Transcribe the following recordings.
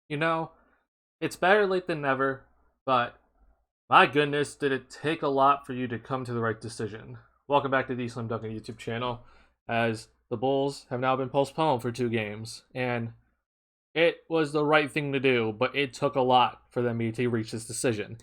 You know, it's better late than never, but my goodness, did it take a lot for you to come to the right decision. Welcome back to the TheSlamDuncan YouTube channel, as the Bulls have now been postponed for 2 games, and it was the right thing to do, but it took a lot for the NBA to reach this decision.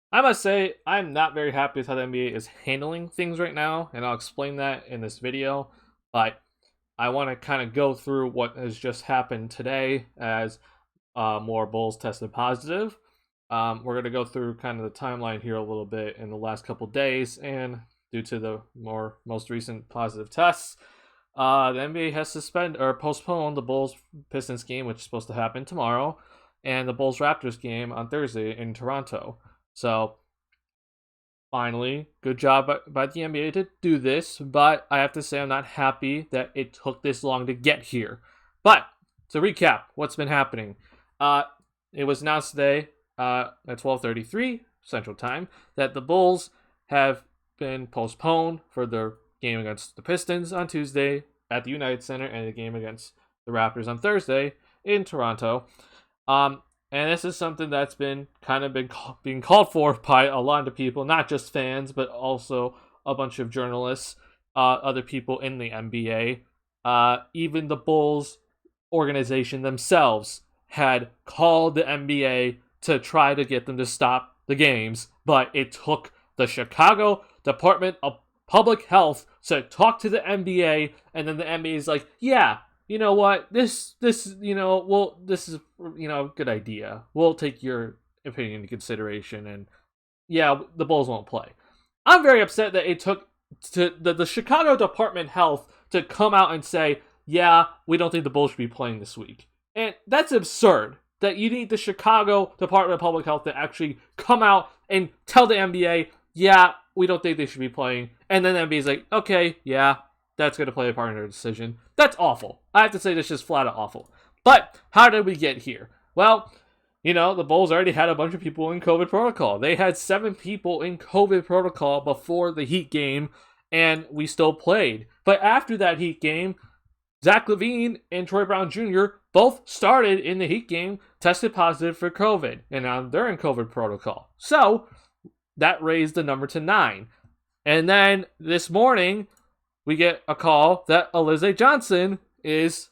I must say, I'm not very happy with how the NBA is handling things right now, and I'll explain that in this video, but I want to kind of go through what has just happened today as more Bulls tested positive. We're going to go through kind of the timeline here a little bit in the last couple days, and due to the most recent positive tests, the NBA has suspended or postponed the Bulls Pistons game, which is supposed to happen tomorrow, and the Bulls Raptors game on Thursday in Toronto. So finally, good job by the NBA to do this, but I have to say I'm not happy that it took this long to get here. But to recap, what's been happening? It was announced today at 12:33 Central Time that the Bulls have been postponed for their game against the Pistons on Tuesday at the United Center and the game against the Raptors on Thursday in Toronto. And this is something that's been being called for by a lot of people, not just fans, but also a bunch of journalists, other people in the NBA. Even the Bulls organization themselves had called the NBA to try to get them to stop the games, but it took the Chicago Department of Public Health to talk to the NBA, and then the NBA is like, yeah, you know what, this is a good idea. We'll take your opinion into consideration, and yeah, the Bulls won't play. I'm very upset that it took to the Chicago Department of Health to come out and say, yeah, we don't think the Bulls should be playing this week. And that's absurd that you need the Chicago Department of Public Health to actually come out and tell the NBA, yeah, we don't think they should be playing. And then the NBA is like, okay, yeah, that's going to play a part in their decision. That's awful. I have to say, this is flat out awful. But how did we get here? Well, the Bulls already had a bunch of people in COVID protocol. They had 7 people in COVID protocol before the Heat game, and we still played. But after that Heat game, Zach LaVine and Troy Brown Jr. both started in the Heat game, tested positive for COVID, and now they're in COVID protocol. So that raised the number to 9. And then this morning, we get a call that Alize Johnson is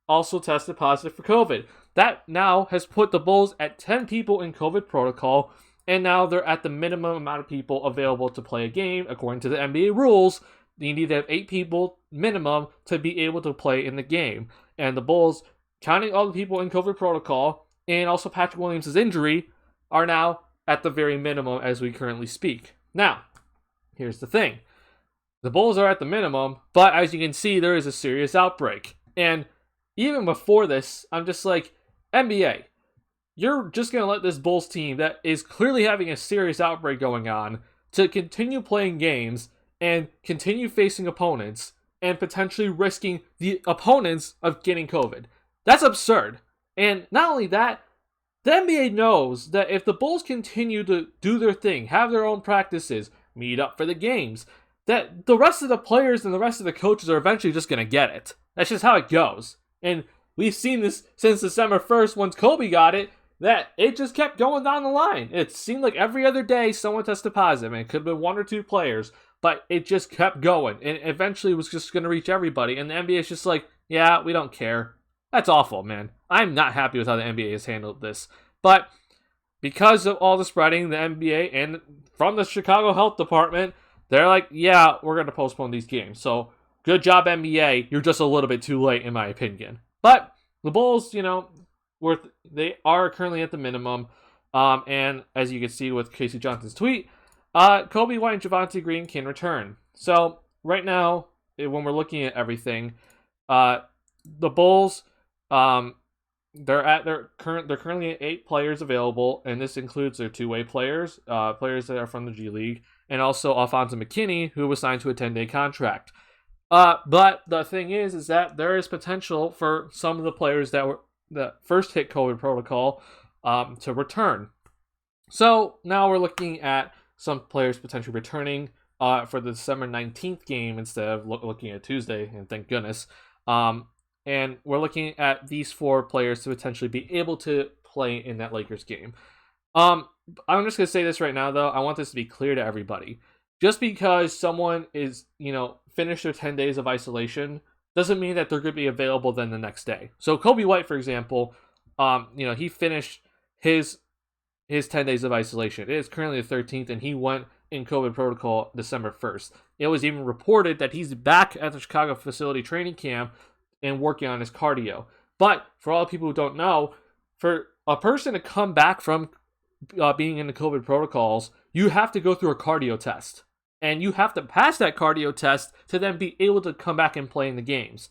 also tested positive for COVID. That now has put the Bulls at 10 people in COVID protocol, and now they're at the minimum amount of people available to play a game. According to the NBA rules, you need to have 8 people minimum to be able to play in the game. And the Bulls, counting all the people in COVID protocol, and also Patrick Williams' injury, are now at the very minimum as we currently speak. Now, here's the thing. The Bulls are at the minimum, but as you can see, there is a serious outbreak. And even before this, I'm just like, NBA, you're just going to let this Bulls team that is clearly having a serious outbreak going on to continue playing games and continue facing opponents and potentially risking the opponents of getting COVID. That's absurd. And not only that, the NBA knows that if the Bulls continue to do their thing, have their own practices, meet up for the games, that the rest of the players and the rest of the coaches are eventually just going to get it. That's just how it goes. And we've seen this since December 1st, once Kobe got it, that it just kept going down the line. It seemed like every other day someone tested positive, and it could have been 1 or 2 players, but it just kept going, and eventually it was just going to reach everybody, and the NBA is just like, yeah, we don't care. That's awful, man. I'm not happy with how the NBA has handled this, but because of all the spreading, the NBA and from the Chicago Health Department, they're like, yeah, we're going to postpone these games. So, good job, NBA. You're just a little bit too late, in my opinion. But the Bulls, they are currently at the minimum. And as you can see with Casey Johnson's tweet, Kobe White and Javonte Green can return. So, right now, when we're looking at everything, the Bulls, they're currently at 8 players available, and this includes their two-way players, players that are from the G League, and also Alfonso McKinney, who was signed to a 10-day contract. But the thing is that there is potential for some of the players that first hit COVID protocol to return. So now we're looking at some players potentially returning for the December 19th game instead of looking at Tuesday, and thank goodness. And we're looking at these 4 players to potentially be able to play in that Lakers game. I'm just gonna say this right now, though. I want this to be clear to everybody. Just because someone is, finished their 10 days of isolation doesn't mean that they're going to be available then the next day. So Kobe White, for example, he finished his 10 days of isolation. It is currently the 13th, and he went in COVID protocol December 1st. It was even reported that he's back at the Chicago facility training camp and working on his cardio. But for all the people who don't know, for a person to come back from being in the COVID protocols, you have to go through a cardio test. And you have to pass that cardio test to then be able to come back and play in the games.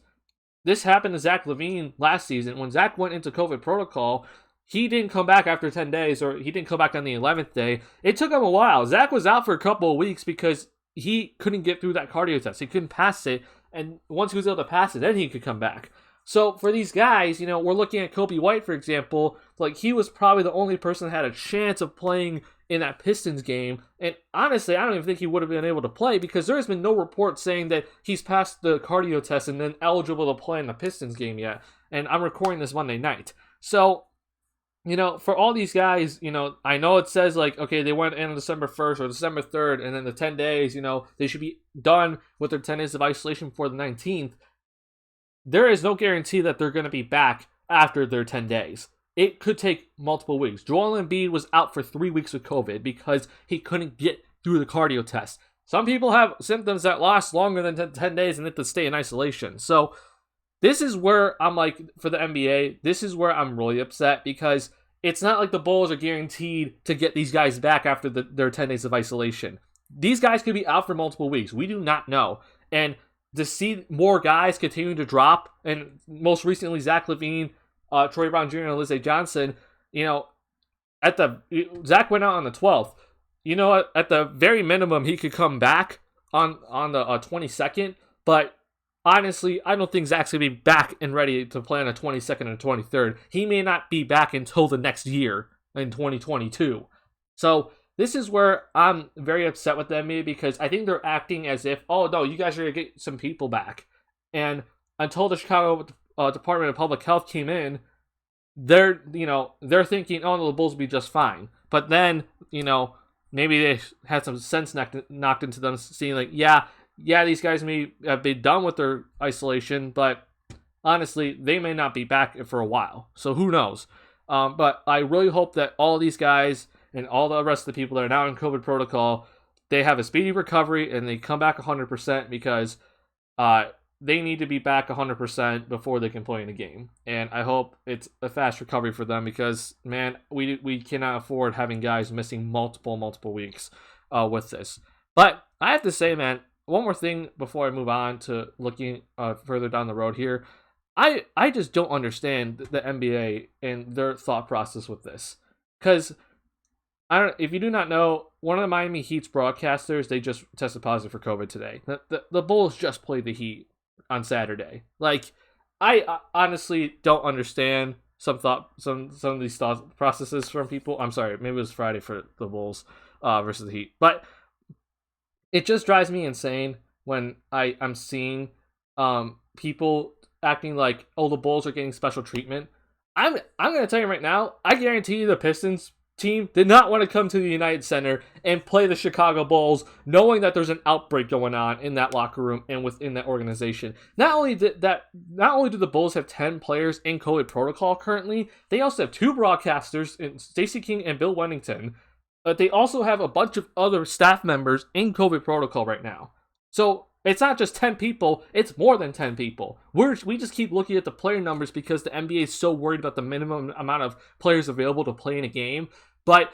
This happened to Zach LaVine last season. When Zach went into COVID protocol, he didn't come back after 10 days, or he didn't come back on the 11th day. It took him a while. Zach was out for a couple of weeks because he couldn't get through that cardio test. He couldn't pass it. And once he was able to pass it, then he could come back. So for these guys, we're looking at Kobe White, for example. Like, he was probably the only person that had a chance of playing in that Pistons game. And honestly, I don't even think he would have been able to play because there has been no report saying that he's passed the cardio test and then eligible to play in the Pistons game yet. And I'm recording this Monday night. So, for all these guys, I know it says like, okay, they went in on December 1st or December 3rd, and then the 10 days, they should be done with their 10 days of isolation before the 19th. There is no guarantee that they're going to be back after their 10 days. It could take multiple weeks. Joel Embiid was out for 3 weeks with COVID because he couldn't get through the cardio test. Some people have symptoms that last longer than 10 days and have to stay in isolation. So this is where I'm like, for the NBA, this is where I'm really upset because it's not like the Bulls are guaranteed to get these guys back after their 10 days of isolation. These guys could be out for multiple weeks. We do not know. And to see more guys continue to drop, and most recently Zach LaVine, Troy Brown Jr., and Alize Johnson, Zach went out on the 12th. At the very minimum, he could come back on the 22nd, but honestly, I don't think Zach's going to be back and ready to play on the 22nd and 23rd. He may not be back until the next year in 2022. So this is where I'm very upset with the NBA because I think they're acting as if, oh no, you guys are going to get some people back. And until the Chicago Department of Public Health came in, they're thinking, oh no, the Bulls will be just fine. But then, maybe they had some sense knocked into them, seeing like, yeah, these guys may have been done with their isolation, but honestly, they may not be back for a while. So who knows? But I really hope that all these guys and all the rest of the people that are now in COVID protocol, they have a speedy recovery and they come back 100% because they need to be back 100% before they can play in a game. And I hope it's a fast recovery for them because, man, we cannot afford having guys missing multiple weeks with this. But I have to say, man, one more thing before I move on to looking further down the road here. I just don't understand the NBA and their thought process with this. Because if you do not know, one of the Miami Heat's broadcasters, they just tested positive for COVID today. The Bulls just played the Heat on Saturday. Like, I honestly don't understand some of these thought processes from people. I'm sorry, maybe it was Friday for the Bulls versus the Heat. But it just drives me insane when I'm seeing people acting like, oh, the Bulls are getting special treatment. I'm going to tell you right now, I guarantee you the Pistons team did not want to come to the United Center and play the Chicago Bulls knowing that there's an outbreak going on in that locker room and within that organization. Not only do the Bulls have 10 players in COVID protocol currently, they also have 2 broadcasters, Stacey King and Bill Wennington. But they also have a bunch of other staff members in COVID protocol right now. So it's not just 10 people, it's more than 10 people. We just keep looking at the player numbers because the NBA is so worried about the minimum amount of players available to play in a game. But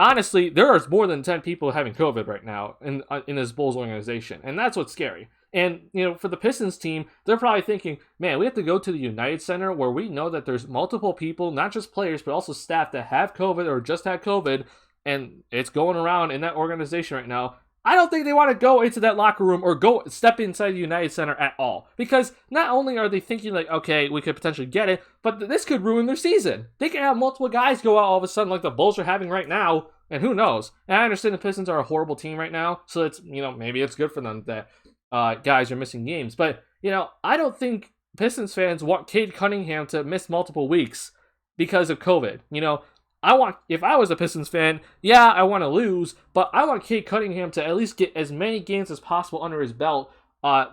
honestly, there are more than 10 people having COVID right now in this Bulls organization. And that's what's scary. And, for the Pistons team, they're probably thinking, man, we have to go to the United Center where we know that there's multiple people, not just players, but also staff that have COVID or just had COVID. And it's going around in that organization right now. I don't think they want to go into that locker room or go step inside the United Center at all. Because not only are they thinking like, okay, we could potentially get it, but this could ruin their season. They can have multiple guys go out all of a sudden like the Bulls are having right now, and who knows? And I understand the Pistons are a horrible team right now, so it's, maybe it's good for them that guys are missing games. But, I don't think Pistons fans want Cade Cunningham to miss multiple weeks because of COVID. You know, if I was a Pistons fan, yeah, I want to lose, but I want Cade Cunningham to at least get as many games as possible under his belt,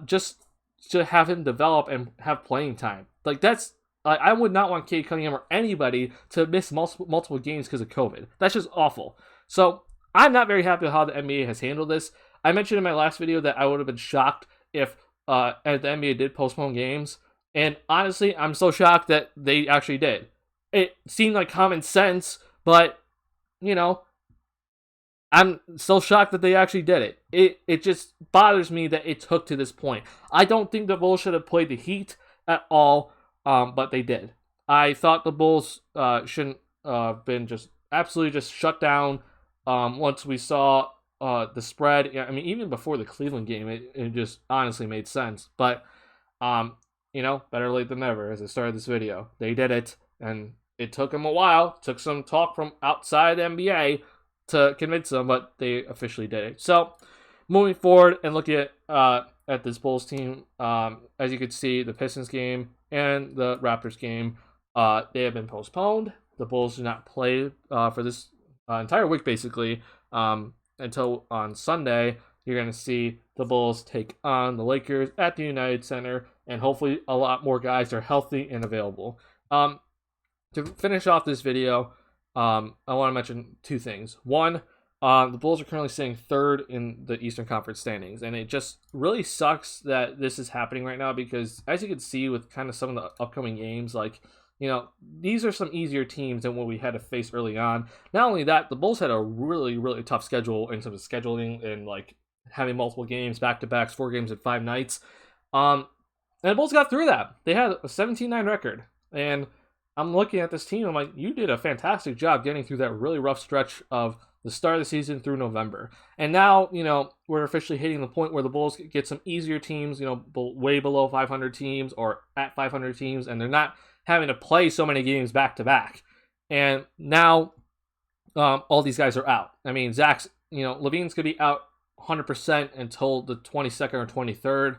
just to have him develop and have playing time. Like, that's, I would not want Cade Cunningham or anybody to miss multiple games because of COVID. That's just awful. So I'm not very happy with how the NBA has handled this. I mentioned in my last video that I would have been shocked if the NBA did postpone games. And honestly, I'm so shocked that they actually did. It seemed like common sense, but, you know, I'm so shocked that they actually did it. It just bothers me that it took to this point. I don't think the Bulls should have played the Heat at all, but they did. I thought the Bulls shouldn't have been just absolutely just shut down once we saw the spread. I mean, even before the Cleveland game, it just honestly made sense. But, you know, better late than never, as I started this video. They did it, and it took them a while. It took some talk from outside the NBA to convince them, but they officially did it. So, moving forward and looking at this Bulls team, as you can see, the Pistons game and the Raptors game, they have been postponed. The Bulls do not play for this entire week, basically, until on Sunday. You're going to see the Bulls take on the Lakers at the United Center, and hopefully a lot more guys are healthy and available. To finish off this video, I want to mention two things. One, the Bulls are currently sitting third in the Eastern Conference standings, and it just really sucks that this is happening right now because, as you can see with kind of some of the upcoming games, like, you know, these are some easier teams than what we had to face early on. Not only that, the Bulls had a really, really tough schedule in terms of scheduling and, like, having multiple games, back-to-backs, 4 games in 5 nights. And the Bulls got through that. They had a 17-9 record, and I'm looking at this team, I'm like, you did a fantastic job getting through that really rough stretch of the start of the season through November. And now, you know, we're officially hitting the point where the Bulls get some easier teams, you know, way below 500 teams or at 500 teams, and they're not having to play so many games back-to-back. And now all these guys are out. I mean, Levine's going to be out 100% until the 22nd or 23rd.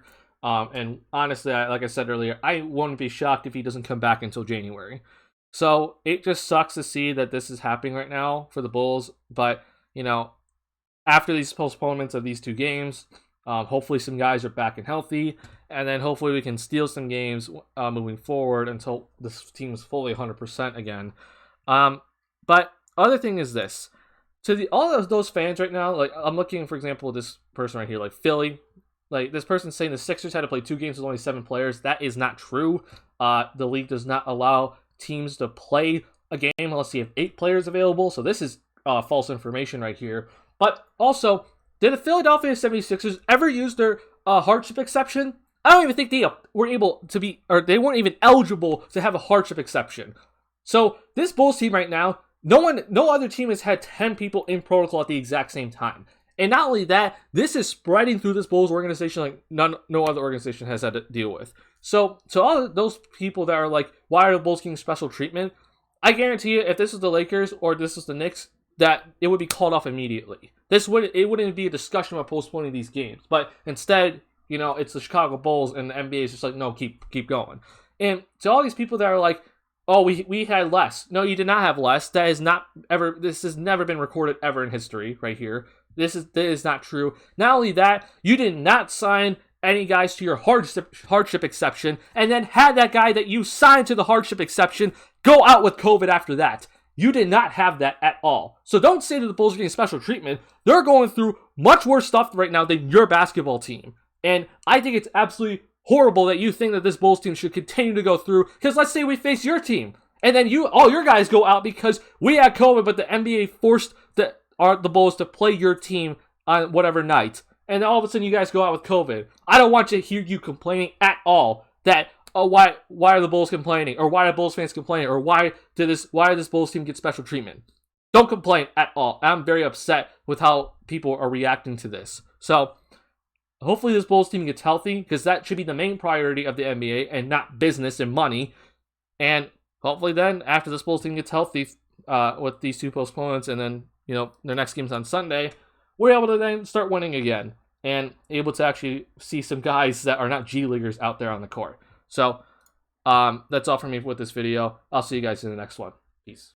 And honestly, like I said earlier, I wouldn't be shocked if he doesn't come back until January. So it just sucks to see that this is happening right now for the Bulls. But, you know, after these postponements of these 2 games, hopefully some guys are back and healthy. And then hopefully we can steal some games moving forward until this team is fully 100% again. But other thing is this. To all of those fans right now, like, I'm looking, for example, this person right here, like Philly. Like, this person's saying the Sixers had to play 2 games with only 7 players. That is not true. The league does not allow teams to play a game unless you have 8 players available. So this is false information right here. But also, did the Philadelphia 76ers ever use their hardship exception? I don't even think they were able to be, or they weren't even eligible to have a hardship exception. So this Bulls team right now, no other team has had 10 people in protocol at the exact same time. And not only that, this is spreading through this Bulls organization like no other organization has had to deal with. So to all of those people that are like, why are the Bulls getting special treatment? I guarantee you, if this was the Lakers or this was the Knicks, that it would be called off immediately. It wouldn't be a discussion about postponing these games. But instead, you know, it's the Chicago Bulls and the NBA is just like, no, keep going. And to all these people that are like, oh, we had less. No, you did not have less. This has never been recorded ever in history right here. That is not true. Not only that, you did not sign any guys to your hardship exception, and then had that guy that you signed to the hardship exception go out with COVID after that. You did not have that at all. So don't say that the Bulls are getting special treatment. They're going through much worse stuff right now than your basketball team. And I think it's absolutely horrible that you think that this Bulls team should continue to go through, because let's say we face your team, and then all your guys go out because we had COVID, but the NBA forced the Bulls to play your team on whatever night, and then all of a sudden you guys go out with COVID. I don't want to hear you complaining at all that, oh, why are the Bulls complaining, or why are Bulls fans complaining, or why did this Bulls team get special treatment? Don't complain at all. I'm very upset with how people are reacting to this. So hopefully this Bulls team gets healthy, because that should be the main priority of the NBA and not business and money. And hopefully then, after this Bulls team gets healthy with these 2 postponements, and then, you know, their next game's on Sunday, we're able to then start winning again and able to actually see some guys that are not G Leaguers out there on the court. So That's all for me with this video. I'll see you guys in the next one. Peace.